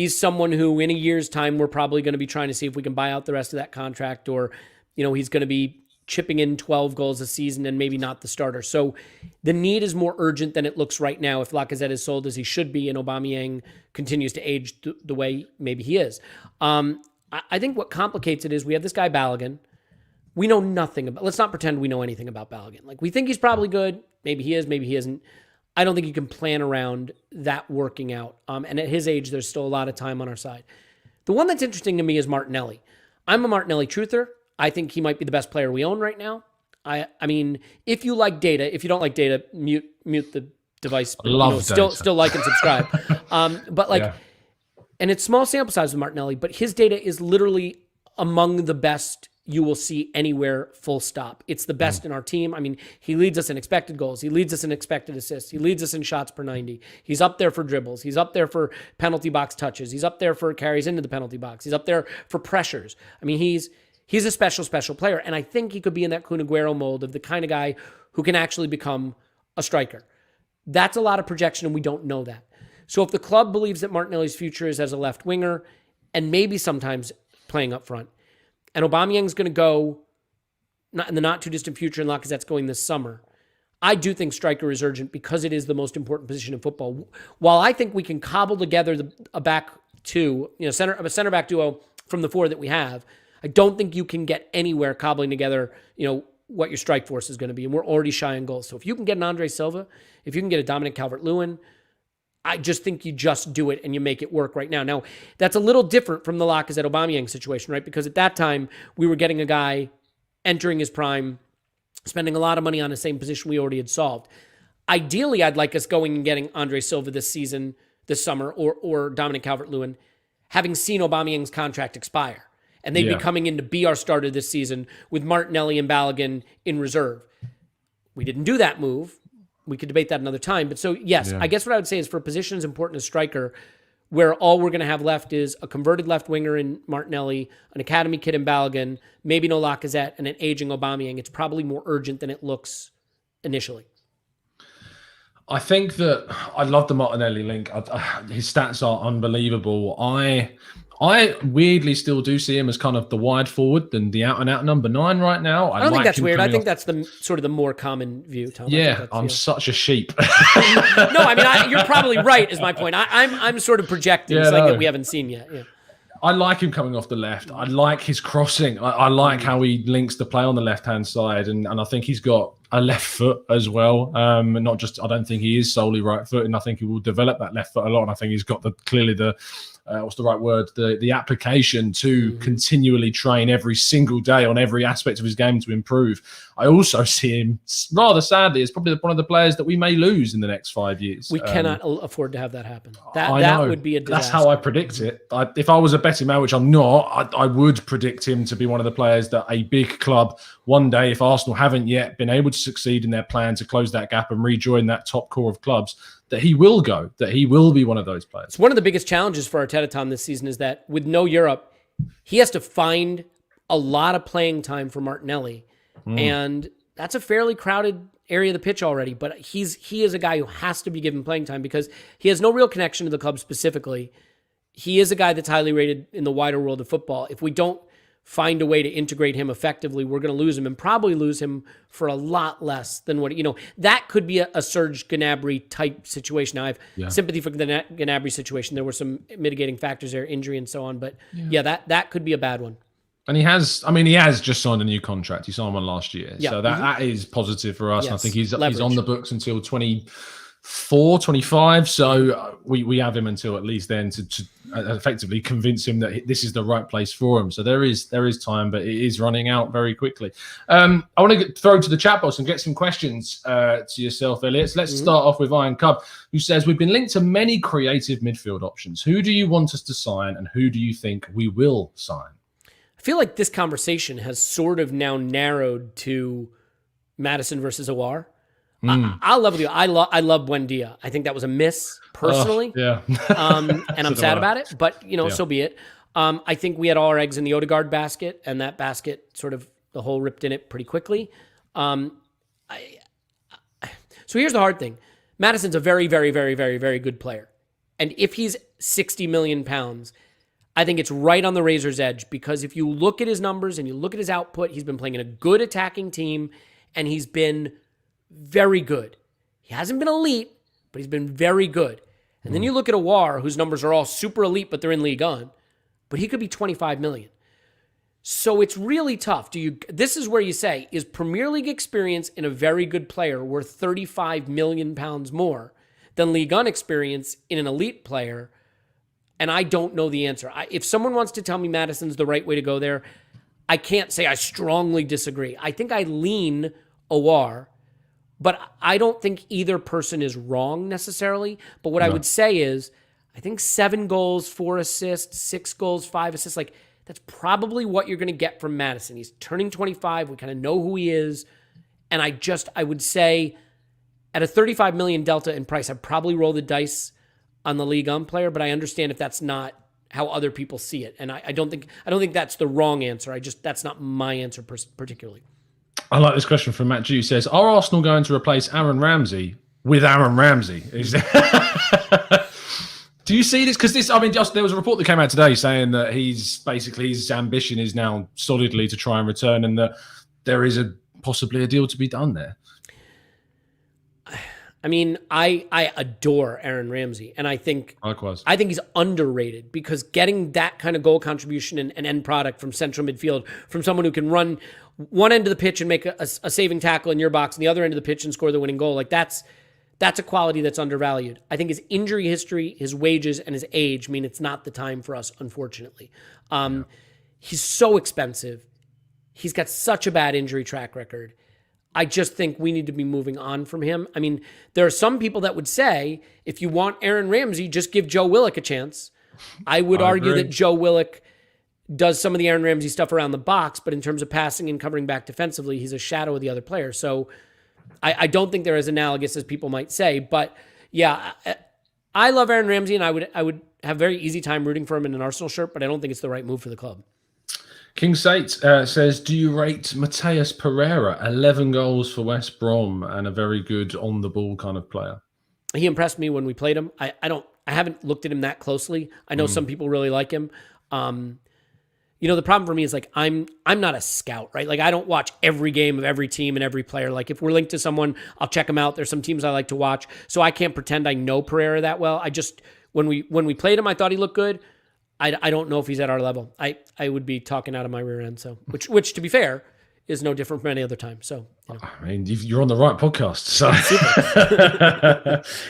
someone who in a year's time we're probably going to be trying to see if we can buy out the rest of that contract, or he's going to be chipping in 12 goals a season and maybe not the starter. So the need is more urgent than it looks right now if Lacazette is sold as he should be and Aubameyang continues to age the way maybe he is. I think what complicates it is we have this guy Balogun. We know nothing about, let's not pretend we know anything about Balogun. Like, we think he's probably good. Maybe he is, maybe he isn't. I don't think you can plan around that working out. And at his age, there's still a lot of time on our side. The one that's interesting to me is Martinelli. I'm a Martinelli truther. I think he might be the best player we own right now. I mean, if you like data, if you don't like data, mute the device. But, still like and subscribe. And it's small sample size with Martinelli, but his data is literally among the best you will see anywhere, full stop. It's the best in our team. I mean, he leads us in expected goals. He leads us in expected assists. He leads us in shots per 90. He's up there for dribbles. He's up there for penalty box touches. He's up there for carries into the penalty box. He's up there for pressures. I mean, he's a special player, and I think he could be in that Kun Aguero mold of the kind of guy who can actually become a striker. That's a lot of projection, and we don't know that. So if the club believes that Martinelli's future is as a left winger and maybe sometimes playing up front, and Aubameyang's going to go not in the not-too-distant future and Lacazette's going this summer, I do think striker is urgent because it is the most important position in football. While I think we can cobble together a back two, a center-back duo from the four that we have, I don't think you can get anywhere cobbling together, what your strike force is going to be. And we're already shy on goals. So if you can get an Andre Silva, if you can get a Dominic Calvert-Lewin, I just think you just do it and you make it work right now. Now, that's a little different from the Lacazette Aubameyang situation, right? Because at that time, we were getting a guy entering his prime, spending a lot of money on the same position we already had solved. Ideally, I'd like us going and getting Andre Silva this summer, or Dominic Calvert-Lewin, having seen Aubameyang's contract expire. And they'd be coming in to be our starter this season with Martinelli and Balogun in reserve. We didn't do that move. We could debate that another time. But so, yes, I guess what I would say is for a position as important as striker, where all we're going to have left is a converted left winger in Martinelli, an academy kid in Balogun, maybe no Lacazette, and an aging Aubameyang, it's probably more urgent than it looks initially. I think that I love the Martinelli link. His stats are unbelievable. I weirdly still do see him as kind of the wide forward than the out-and-out number 9 right now. I don't think that's weird. I think that's the sort of the more common view, Tom. Yeah, I'm such a sheep. No, I mean, you're probably right, is my point. I'm sort of projecting something that we haven't seen yet. Yeah. I like him coming off the left. I like his crossing. I like how he links the play on the left-hand side, and I think he's got a left foot as well. Not just, I don't think he is solely right foot, and I think he will develop that left foot a lot, and I think he's got the what's the right word? The application to continually train every single day on every aspect of his game to improve. I also see him, rather sadly, as probably one of the players that we may lose in the next 5 years. We cannot afford to have that happen. That would be a disaster. That's how I predict it. If I was a betting man, which I'm not, I would predict him to be one of the players that a big club one day, if Arsenal haven't yet been able to succeed in their plan to close that gap and rejoin that top core of clubs, that he will go, that he will be one of those players. It's one of the biggest challenges for Arteta, Tom, this season is that with no Europe, he has to find a lot of playing time for Martinelli. And that's a fairly crowded area of the pitch already, but he is a guy who has to be given playing time because he has no real connection to the club specifically. He is a guy that's highly rated in the wider world of football. If we don't find a way to integrate him effectively, we're going to lose him and probably lose him for a lot less than what, that could be a Serge Gnabry type situation. Now, I have sympathy for the Gnabry situation. There were some mitigating factors there, injury and so on, but that could be a bad one. And he has just signed a new contract. He signed one last year. So that is positive for us. Yes. And I think he's on the books until 25. So we have him until at least then to effectively convince him that this is the right place for him. So there is time, but it is running out very quickly. I want to throw to the chat box and get some questions to yourself, Elliot. So let's start off with Iron Cub, who says, we've been linked to many creative midfield options. Who do you want us to sign, and who do you think we will sign? I feel like this conversation has sort of now narrowed to Madison versus Aouar. I'll level with you. I love Buendia. I think that was a miss personally. Yeah. And I'm sad about it, but so be it. I think we had all our eggs in the Odegaard basket, and that basket sort of the hole ripped in it pretty quickly. So here's the hard thing. Madison's a very, very, very, very, very good player. And if he's 60 million pounds, I think it's right on the razor's edge, because if you look at his numbers and you look at his output, he's been playing in a good attacking team, and he's been very good. He hasn't been elite, but he's been very good. And then you look at Aouar, whose numbers are all super elite, but they're in League One, but he could be 25 million. So it's really tough. This is where you say, is Premier League experience in a very good player worth 35 million pounds more than League One experience in an elite player? And I don't know the answer. If someone wants to tell me Madison's the right way to go there, I can't say I strongly disagree. I think I lean Aouar, but I don't think either person is wrong necessarily. But what I would say is, I think 7 goals, 4 assists, 6 goals, 5 assists, like that's probably what you're going to get from Madison. He's turning 25. We kind of know who he is. And I would say at a 35 million delta in price, I'd probably roll the dice on the League One player, but I understand if that's not how other people see it. And I don't think that's the wrong answer. That's not my answer particularly. I like this question from Matt Dew. Says, are Arsenal going to replace Aaron Ramsey with Aaron Ramsey? Do you see this? Because there was a report that came out today saying that his ambition is now solidly to try and return, and that there is possibly a deal to be done there. I mean, I adore Aaron Ramsey, and I think likewise. I think he's underrated, because getting that kind of goal contribution and end product from central midfield, from someone who can run one end of the pitch and make a saving tackle in your box, and the other end of the pitch and score the winning goal, like that's a quality that's undervalued. I think his injury history, his wages, and his age mean it's not the time for us, unfortunately. He's so expensive. He's got such a bad injury track record. I just think we need to be moving on from him. I mean, there are some people that would say, if you want Aaron Ramsey, just give Joe Willock a chance. I would argue that Joe Willock does some of the Aaron Ramsey stuff around the box, but in terms of passing and covering back defensively, he's a shadow of the other player. So I don't think they're as analogous as people might say. But yeah, I love Aaron Ramsey, and I would have a very easy time rooting for him in an Arsenal shirt, but I don't think it's the right move for the club. King Sate says, do you rate Mateus Pereira? 11 goals for West Brom and a very good on-the-ball kind of player. He impressed me when we played him. I haven't looked at him that closely. I know some people really like him. The problem for me is, like, I'm not a scout, right? Like, I don't watch every game of every team and every player. Like, if we're linked to someone, I'll check them out. There's some teams I like to watch. So I can't pretend I know Pereira that well. When we played him, I thought he looked good. I don't know if he's at our level. I would be talking out of my rear end. So, which to be fair, is no different from any other time. So, I mean, you're on the right podcast. So,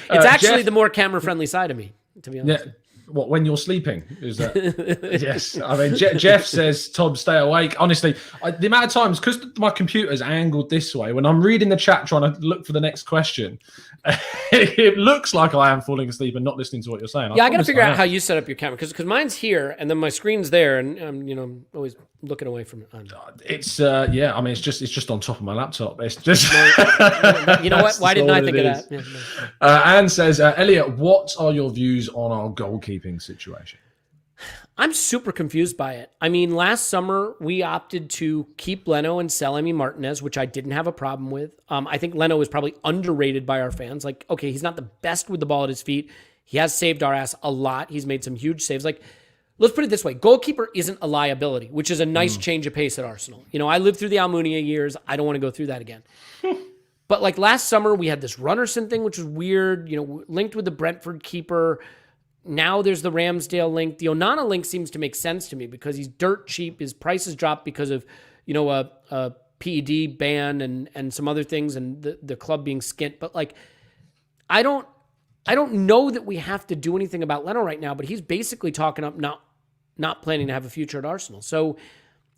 it's actually Jeff, the more camera-friendly side of me, to be honest. Yeah. What, when you're sleeping? Is that? Yes. I mean, Jeff says, Tom, stay awake. Honestly, the amount of times, because my computer's angled this way, when I'm reading the chat trying to look for the next question, it looks like I am falling asleep and not listening to what you're saying. Yeah, I got to figure out how you set up your camera, because mine's here and then my screen's there, and I'm always looking away from it. It's yeah. I mean, it's just on top of my laptop. It's just you know what? Why didn't I think of that? Yeah, no. Anne says, Elliot, what are your views on our goalkeeping situation? I'm super confused by it. I mean, last summer we opted to keep Leno and sell Emi Martinez, which I didn't have a problem with. I think Leno is probably underrated by our fans. Like, okay, he's not the best with the ball at his feet. He has saved our ass a lot. He's made some huge saves. Like, let's put it this way. Goalkeeper isn't a liability, which is a nice change of pace at Arsenal. I lived through the Almunia years. I don't want to go through that again. But like last summer, we had this Runnerson thing, which was weird, linked with the Brentford keeper. Now there's the Ramsdale link. The Onana link seems to make sense to me because he's dirt cheap. His price has dropped because of, a PED ban and some other things, and the club being skint. But like, I don't know that we have to do anything about Leno right now, but he's basically talking up not planning to have a future at Arsenal. So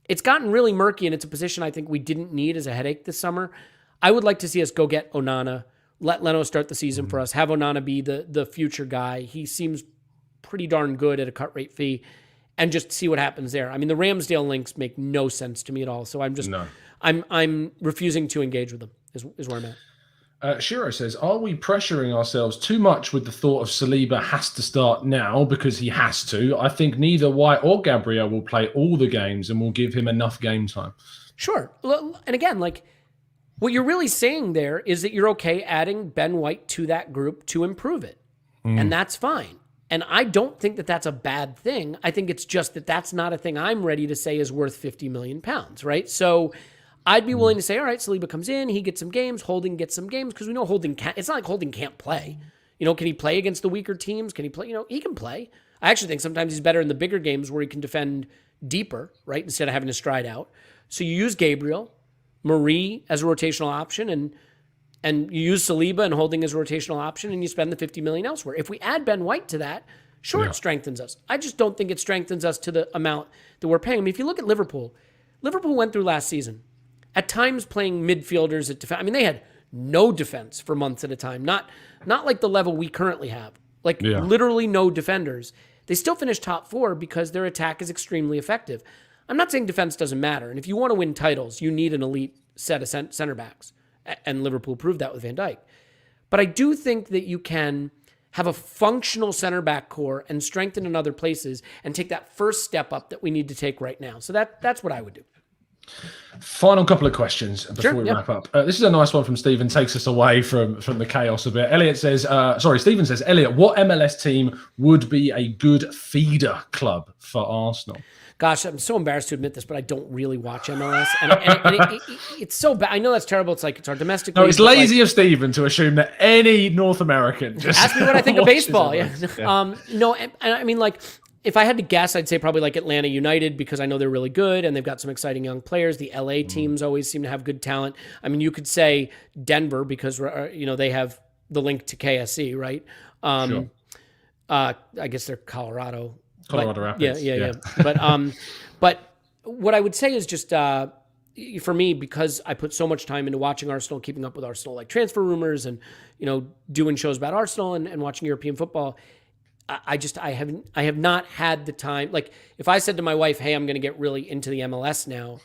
it's gotten really murky, and it's a position I think we didn't need as a headache this summer. I would like to see us go get Onana, let Leno start the season for us, have Onana be the future guy. He seems pretty darn good at a cut rate fee, and just see what happens there. I mean, the Ramsdale links make no sense to me at all. So I'm refusing to engage with them is where I'm at. Shiro says, are we pressuring ourselves too much with the thought of Seliba has to start now because he has to? I think neither White or Gabriel will play all the games and will give him enough game time. Sure. And again, like what you're really saying there is that you're okay adding Ben White to that group to improve it. And that's fine. And I don't think that that's a bad thing. I think it's just that that's not a thing I'm ready to say is worth 50 million pounds, right? So I'd be willing to say, all right, Seliba comes in, he gets some games, Holding gets some games, because we know Holding can't, it's not like Holding can't play. You know, can he play against the weaker teams? Can he play? You know, he can play. I actually think sometimes he's better in the bigger games where he can defend deeper, right, instead of having to stride out. So you use Gabriel, Marie as a rotational option, and you use Seliba and Holding as a rotational option, and you spend the 50 million elsewhere. If we add Ben White to that, sure, it strengthens us. I just don't think it strengthens us to the amount that we're paying. I mean, if you look at Liverpool went through last season, at times playing midfielders at defense. I mean, they had no defense for months at a time. Not like the level we currently have. Like literally no defenders. They still finished top 4 because their attack is extremely effective. I'm not saying defense doesn't matter. And if you want to win titles, you need an elite set of center backs. And Liverpool proved that with Van Dijk. But I do think that you can have a functional center back core and strengthen in other places and take that first step up that we need to take right now. So that's what I would do. Final couple of questions before we wrap up. This is a nice one from Stephen, takes us away from the chaos a bit. Elliot says, Stephen says, Elliot, what MLS team would be a good feeder club for Arsenal? Gosh, I'm so embarrassed to admit this, but I don't really watch MLS. And it's so bad. I know that's terrible. It's like it's our domestic league. No, it's lazy of Stephen to assume that any North American just ask me what I think of baseball. Yeah. No, and I mean, like, if I had to guess, I'd say probably like Atlanta United because I know they're really good and they've got some exciting young players. The LA teams always seem to have good talent. I mean, you could say Denver because, you know, they have the link to KSC, right? Sure. I guess they're Colorado Rapids. Yeah. But what I would say is just for me, because I put so much time into watching Arsenal, keeping up with Arsenal, like transfer rumors and, you know, doing shows about Arsenal and watching European football, I have not had the time. Like if I said to my wife, hey, I'm going to get really into the MLS now.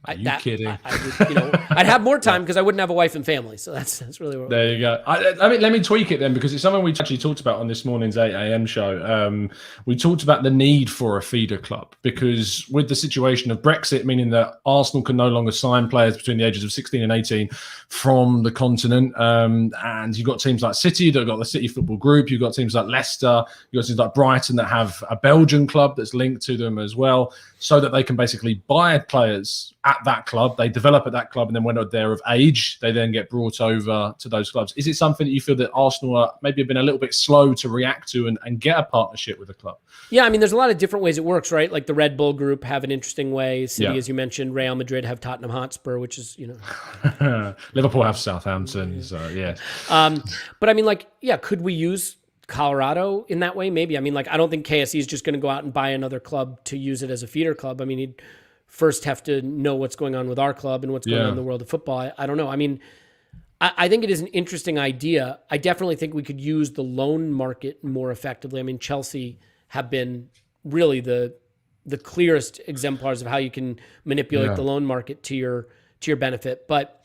Are you kidding? I'd have more time because I wouldn't have a wife and family. So that's really what. There you go. Let me tweak it then because it's something we actually talked about on this morning's 8 a.m. show. We talked about the need for a feeder club because with the situation of Brexit, meaning that Arsenal can no longer sign players between the ages of 16 and 18 from the continent, and you've got teams like City that have got the City Football Group. You've got teams like Leicester. You've got teams like Brighton that have a Belgian club that's linked to them as well, so that they can basically buy players at that club, they develop at that club, and then when they're of age, they then get brought over to those clubs. Is it something that you feel that Arsenal maybe have been a little bit slow to react to and get a partnership with the club? Yeah, I mean, there's a lot of different ways it works, right? Like the Red Bull Group have an interesting way. City, as you mentioned, Real Madrid have Tottenham Hotspur, which is, you know. Liverpool have Southampton, so yeah. But I mean, like, yeah, could we use Colorado in that way? Maybe. I mean, like, I don't think KSE is just going to go out and buy another club to use it as a feeder club. I mean, he'd first have to know what's going on with our club and what's going on in the world of football. I don't know. I mean, I think it is an interesting idea. I definitely think we could use the loan market more effectively. I mean, Chelsea have been really the clearest exemplars of how you can manipulate the loan market to your benefit. But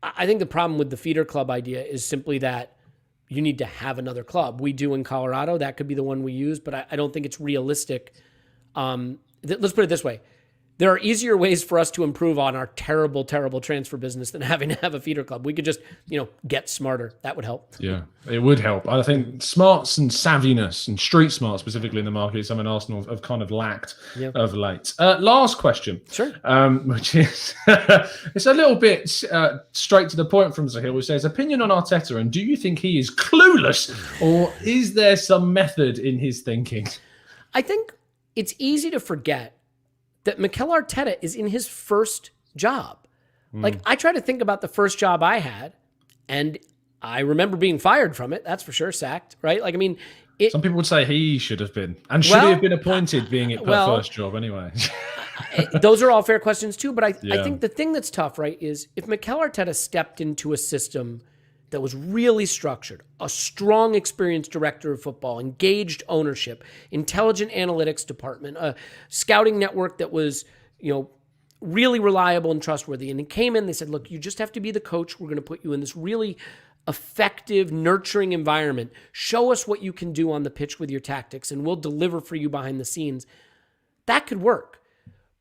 I think the problem with the feeder club idea is simply that you need to have another club. We do in Colorado. That could be the one we use, but I don't think it's realistic. Let's put it this way. There are easier ways for us to improve on our terrible, terrible transfer business than having to have a feeder club. We could just, get smarter. That would help. Yeah, it would help. I think smarts and savviness and street smart specifically in the market is something Arsenal have kind of lacked of late. Last question. Sure. Which is, it's a little bit straight to the point from Zahil, which says, opinion on Arteta, and do you think he is clueless or is there some method in his thinking? I think it's easy to forget that Mikel Arteta is in his first job. Like, I try to think about the first job I had, and I remember being fired from it. That's for sure. Sacked, right? Like, I mean, some people would say he should have been, and should he have been appointed, being it per first job anyway. Those are all fair questions too. But I Yeah. think the thing that's tough, right, is if Mikel Arteta stepped into a system that was really structured, a strong, experienced director of football, engaged ownership, intelligent analytics department, a scouting network that was, really reliable and trustworthy. And it came in, they said, look, you just have to be the coach. We're going to put you in this really effective, nurturing environment. Show us what you can do on the pitch with your tactics, and we'll deliver for you behind the scenes. That could work.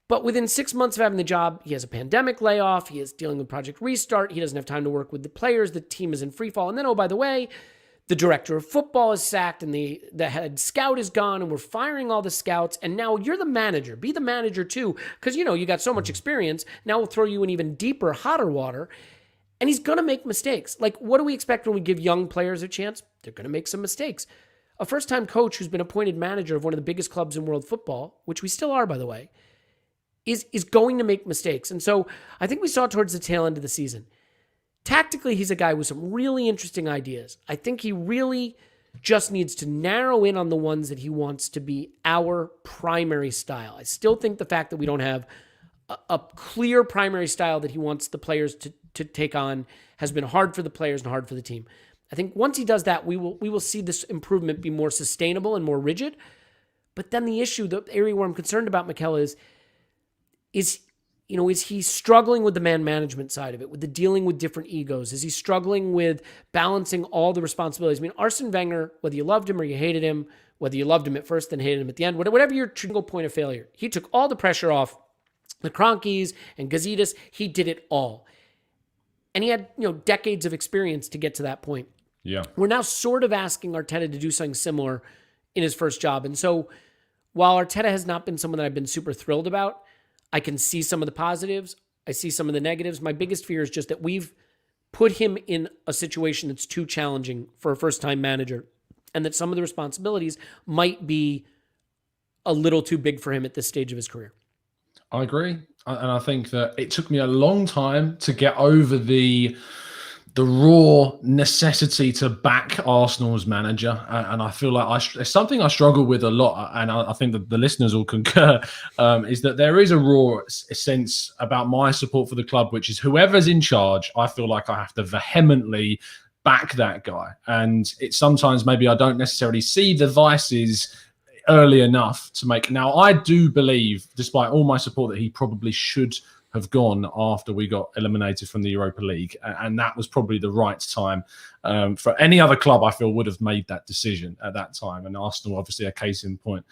But within 6 months of having the job, he has a pandemic layoff. He is dealing with Project Restart. He doesn't have time to work with the players. The team is in free fall. And then, oh, by the way, the director of football is sacked and the head scout is gone and we're firing all the scouts. And now you're the manager. Be the manager too, because, you got so much experience. Now we'll throw you in even deeper, hotter water. And he's going to make mistakes. Like, what do we expect when we give young players a chance? They're going to make some mistakes. A first-time coach who's been appointed manager of one of the biggest clubs in world football, which we still are, by the way, is going to make mistakes. And so I think we saw towards the tail end of the season. Tactically, he's a guy with some really interesting ideas. I think he really just needs to narrow in on the ones that he wants to be our primary style. I still think the fact that we don't have a clear primary style that he wants the players to take on has been hard for the players and hard for the team. I think once he does that, we will see this improvement be more sustainable and more rigid. But then the issue, the area where I'm concerned about Mikel is he struggling with the man management side of it, with the dealing with different egos? Is he struggling with balancing all the responsibilities? I mean, Arsene Wenger, whether you loved him or you hated him, whether you loved him at first and hated him at the end, whatever your single point of failure, he took all the pressure off the Kroenkes and Gazidis. He did it all. And he had, decades of experience to get to that point. Yeah. We're now sort of asking Arteta to do something similar in his first job. And so while Arteta has not been someone that I've been super thrilled about, I can see some of the positives. I see some of the negatives. My biggest fear is just that we've put him in a situation that's too challenging for a first-time manager, and that some of the responsibilities might be a little too big for him at this stage of his career. I agree. And I think that it took me a long time to get over the raw necessity to back Arsenal's manager. And I feel like it's something I struggle with a lot. And I think that the listeners will concur, is that there is a raw sense about my support for the club, which is whoever's in charge, I feel like I have to vehemently back that guy. And it's sometimes maybe I don't necessarily see the vices early enough to make. Now, I do believe, despite all my support, that he probably should have gone after we got eliminated from the Europa League. And that was probably the right time. For any other club, I feel, would have made that decision at that time. And Arsenal, obviously, a case in point.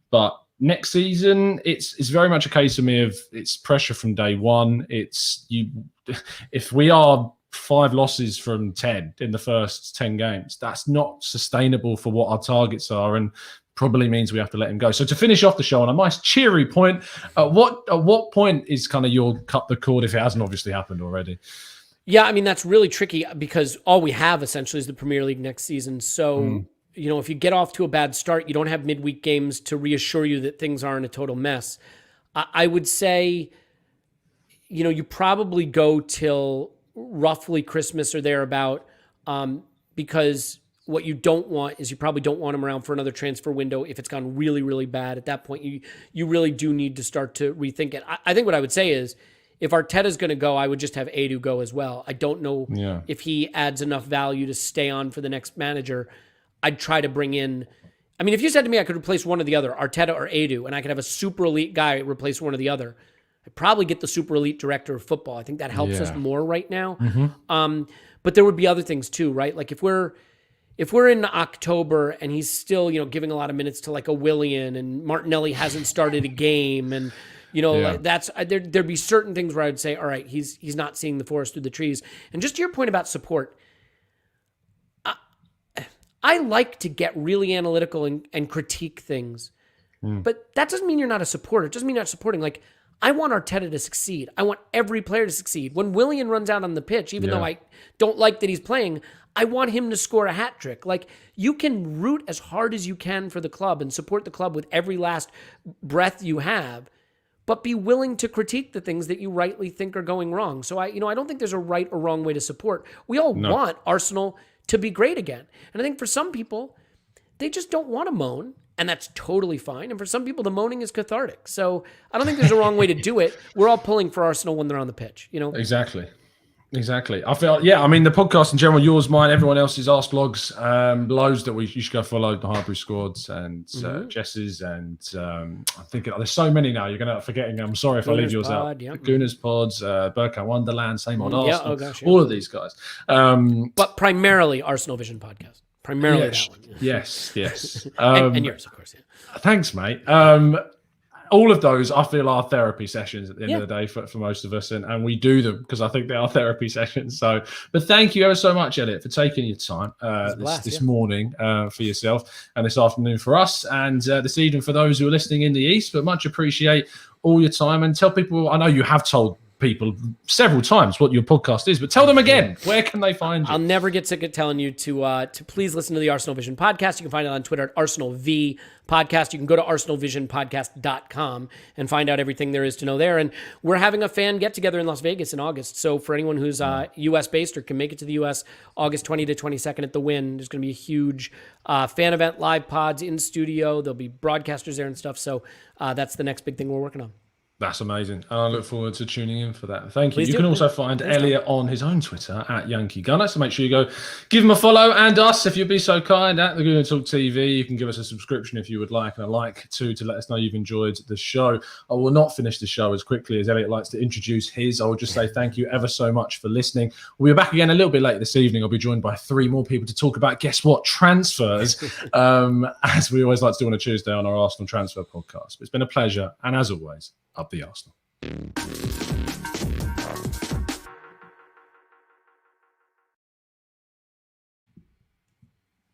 But next season, it's very much a case of me of it's pressure from day one. If we are 5 losses from 10 in the first 10 games, that's not sustainable for what our targets are, and probably means we have to let him go. So to finish off the show on a nice cheery point, at what point is kind of your cut the cord, if it hasn't obviously happened already? Yeah, I mean, that's really tricky because all we have essentially is the Premier League next season. So, if you get off to a bad start, you don't have midweek games to reassure you that things aren't a total mess. I would say, you probably go till roughly Christmas or thereabout, because what you don't want is you probably don't want him around for another transfer window if it's gone really, really bad. At that point, you really do need to start to rethink it. I think what I would say is if Arteta's going to go, I would just have Edu go as well. I don't know if he adds enough value to stay on for the next manager. I'd try to bring in, I mean, if you said to me I could replace one or the other, Arteta or Edu, and I could have a super elite guy replace one or the other, I'd probably get the super elite director of football. I think that helps us more right now. But there would be other things too, right? Like if we're in October and he's still, giving a lot of minutes to like a Willian and Martinelli hasn't started a game, and like that's there'd be certain things where I'd say, all right, he's not seeing the forest through the trees. And just to your point about support, I like to get really analytical and critique things, but that doesn't mean you're not a supporter. It doesn't mean you're not supporting. Like, I want Arteta to succeed. I want every player to succeed. When Willian runs out on the pitch, even though I don't like that he's playing, I want him to score a hat trick. Like, you can root as hard as you can for the club and support the club with every last breath you have, but be willing to critique the things that you rightly think are going wrong. So I don't think there's a right or wrong way to support. We all want Arsenal to be great again. And I think for some people, they just don't want to moan, and that's totally fine. And for some people, the moaning is cathartic. So I don't think there's a wrong way to do it. We're all pulling for Arsenal when they're on the pitch, Exactly. I feel, I mean, the podcast in general, yours, mine, everyone else's Ask Blogs, loads that you should go follow, the Highbury Squads and Jess's, and I think there's so many now. You're going to forgetting. I'm sorry if I leave yours out. Yep. Gooners Pods, Burkout Wonderland, same old Arsenal. Oh gosh, all of these guys. But primarily Arsenal Vision Podcast. Primarily that one. Yes. And yours, of course. Yeah. Thanks, mate. All of those, I feel, are therapy sessions at the end of the day for most of us, and we do them because I think they are therapy sessions. So, but thank you ever so much, Elliot, for taking your time this morning for yourself, and this afternoon for us, and this evening for those who are listening in the East. But much appreciate all your time, and tell people. I know you have told people several times what your podcast is, but tell them again, where can they find you? I'll never get sick of telling you to please listen to the Arsenal Vision podcast. You can find it on Twitter at ArsenalV podcast. You can go to arsenalvisionpodcast.com and find out everything there is to know there. And we're having a fan get together in Las Vegas in August. So for anyone who's US based or can make it to the US, August 20 to 22nd at the Wynn, there's going to be a huge fan event, live pods in studio. There'll be broadcasters there and stuff. So that's the next big thing we're working on. That's amazing. And I look forward to tuning in for that. Thank you. You can also find Elliot on his own Twitter at Yankee Gunner. So make sure you go give him a follow, and us, if you'd be so kind, at the Gooner Talk TV. You can give us a subscription if you would like, and a like too, to let us know you've enjoyed the show. I will not finish the show as quickly as Elliot likes to introduce his. I will just say thank you ever so much for listening. We'll be back again a little bit later this evening. I'll be joined by 3 more people to talk about, guess what, transfers, as we always like to do on a Tuesday on our Arsenal Transfer podcast. It's been a pleasure, and as always, up the Arsenal.